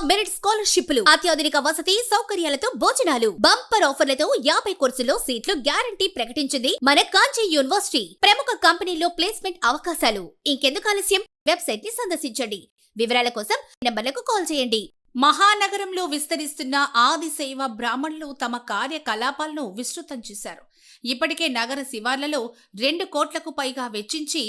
Merit స్కాలర్షిప్లు, అత్యాధునిక వసతి సౌకర్యాలతో భోజనాలు, బంపర్ ఆఫర్లతో 50 కోర్సుల్లో సీట్లు గ్యారంటీ ప్రకటించింది మన కాంచీ యూనివర్సిటీ. ప్రముఖ కంపెనీల్లో ప్లేస్మెంట్ అవకాశాలు. ఇంకెందుకు ఆలస్యం? వెబ్సైట్ ని సందర్శించండి. వివరాల కోసం నంబర్లకు కాల్ చేయండి. మహానగరంలో విస్తరిస్తున్న ఆదిశైవ బ్రాహ్మణులు తమ కార్యకలాపాలను విస్తృతం చేశారు. ఇప్పటికే నగర శివార్లలో 2 కోట్లకు పైగా వెచ్చించి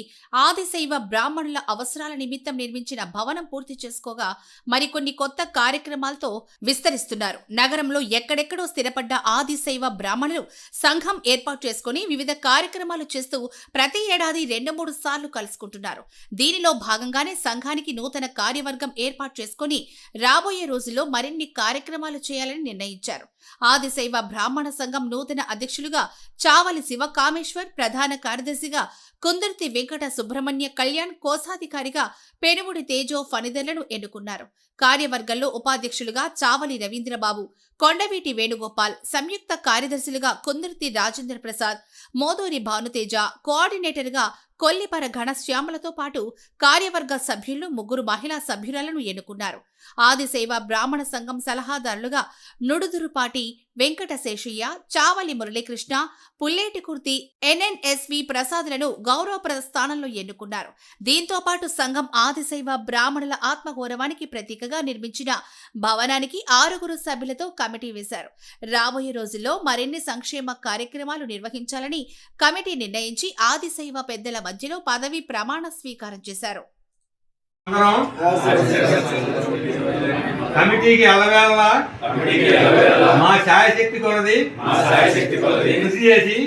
ఆదిశైవ బ్రాహ్మణుల అవసరాల నిమిత్తం నిర్మించిన భవనం పూర్తి చేసుకోగా మరికొన్ని కొత్త కార్యక్రమాలతో విస్తరిస్తున్నారు. నగరంలో ఎక్కడెక్కడో స్థిరపడ్డ ఆదిశైవ బ్రాహ్మణులు సంఘం ఏర్పాటు చేసుకుని వివిధ కార్యక్రమాలు చేస్తూ ప్రతి ఏడాది 2-3 సార్లు కలుసుకుంటున్నారు. దీనిలో భాగంగానే సంఘానికి నూతన కార్యవర్గం ఏర్పాటు చేసుకుని రాబోయే రోజుల్లో మరిన్ని కార్యక్రమాలు చేయాలని నిర్ణయించారు. ఆదిశైవ బ్రాహ్మణ సంఘం నూతన అధ్యక్షులుగా చావలి శివకామేశ్వర్, ప్రధాన కార్యదర్శిగా కుందుర్తి వెంకట సుబ్రహ్మణ్య కళ్యాణ్, కోశాధికారిగా పెనుముడి తేజో ఫణిదర్లను ఎన్నుకున్నారు. కార్యవర్గంలో ఉపాధ్యక్షులుగా చావలి రవీంద్రబాబు, కొండవీటి వేణుగోపాల్, సంయుక్త కార్యదర్శులుగా కుందుర్తి రాజేంద్ర ప్రసాద్, మోదూరి భానుతేజ, కోఆర్డినేటర్గా కొల్లిపర ఘనశ్యామలతో పాటు కార్యవర్గ సభ్యులు 3 మహిళా సభ్యురాలను ఎన్నుకున్నారు. ఆదిశైవ బ్రాహ్మణ సంఘం సలహాదారులుగా నుడుదురుపాటి వెంకటశేషయ్య, చావలి మురళీకృష్ణ, పుల్లేటికుర్తి ఎన్ఎన్ఎస్వి ప్రసాద్లను గౌరవప్రద స్థానంలో ఎన్నుకున్నారు. దీంతో పాటు సంఘం ఆదిశైవ బ్రాహ్మణుల ఆత్మగౌరవానికి ప్రతీకగా నిర్మించిన భవనానికి 6 సభ్యులతో కమిటీ వేశారు. రాబోయే రోజుల్లో మరిన్ని సంక్షేమ కార్యక్రమాలు నిర్వహించాలని కమిటీ నిర్ణయించి ఆదిశైవ పెద్దల మధ్యలో పదవి ప్రమాణ స్వీకారం చేశారు. కమిటీకి ఎల్లవేళలా మా ఛాయశక్తి కొలది కృషి చేసి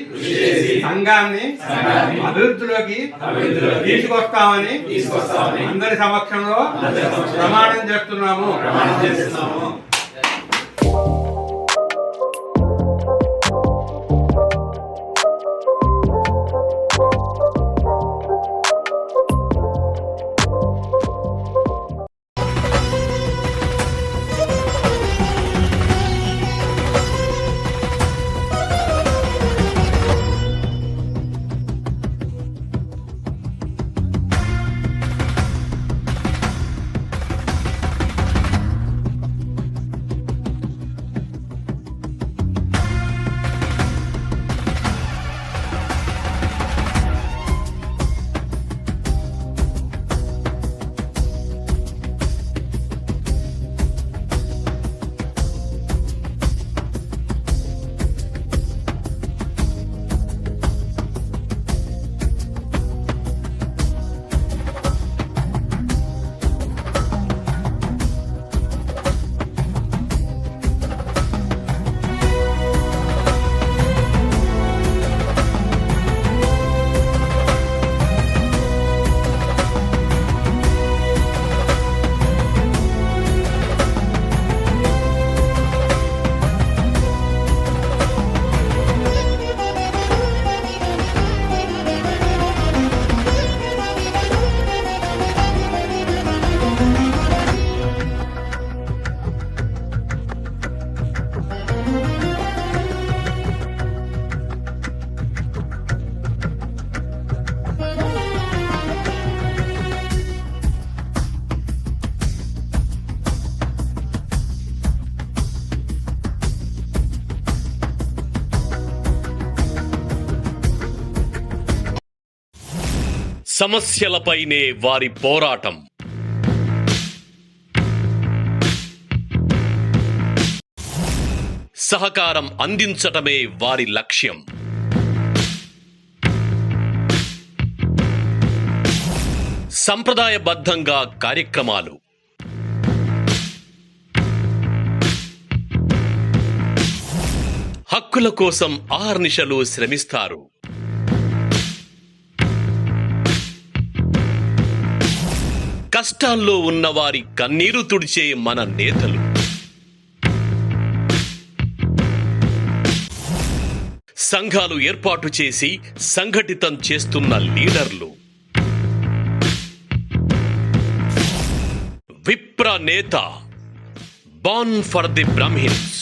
సంఘాన్ని అభివృద్ధిలోకి తీసుకొస్తామని అందరి సమక్షంలో ప్రమాణం చేస్తున్నాము. సమస్యలపైనే వారి పోరాటం. సహకారం అందించటమే వారి లక్ష్యం. సంప్రదాయబద్ధంగా కార్యక్రమాలు, హక్కుల కోసం ఆహర్నిశలు శ్రమిస్తారు. కష్టాల్లో ఉన్నవారి కన్నీరు తుడిచే మన నేతలు. సంఘాలు ఏర్పాటు చేసి సంఘటితం చేస్తున్న లీడర్లు. విప్ర నేత, బాన్ ఫర్ ది బ్రాహ్మిన్స్.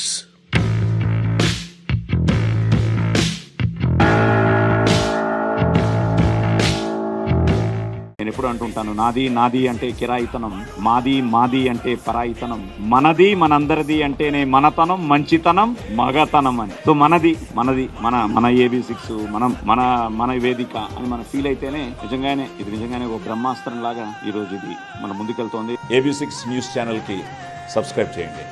ఎప్పుడు అంటుంటాను, నాది నాది అంటే కిరాయితనం, మాది మాది అంటే పరాయితనం, మనది మనందరిది అంటేనే మనతనం, మంచితనం, మగతనం అని. సో మనది మనది మన AB6 మన వేదిక అని మనం ఫీల్ అయితేనే ఇది నిజంగానే ఒక బ్రహ్మాస్త్రం లాగా ఈ రోజు ఇది మన ముందుకెళ్తోంది. AB6 న్యూస్ ఛానల్కి సబ్స్క్రైబ్ చేయండి.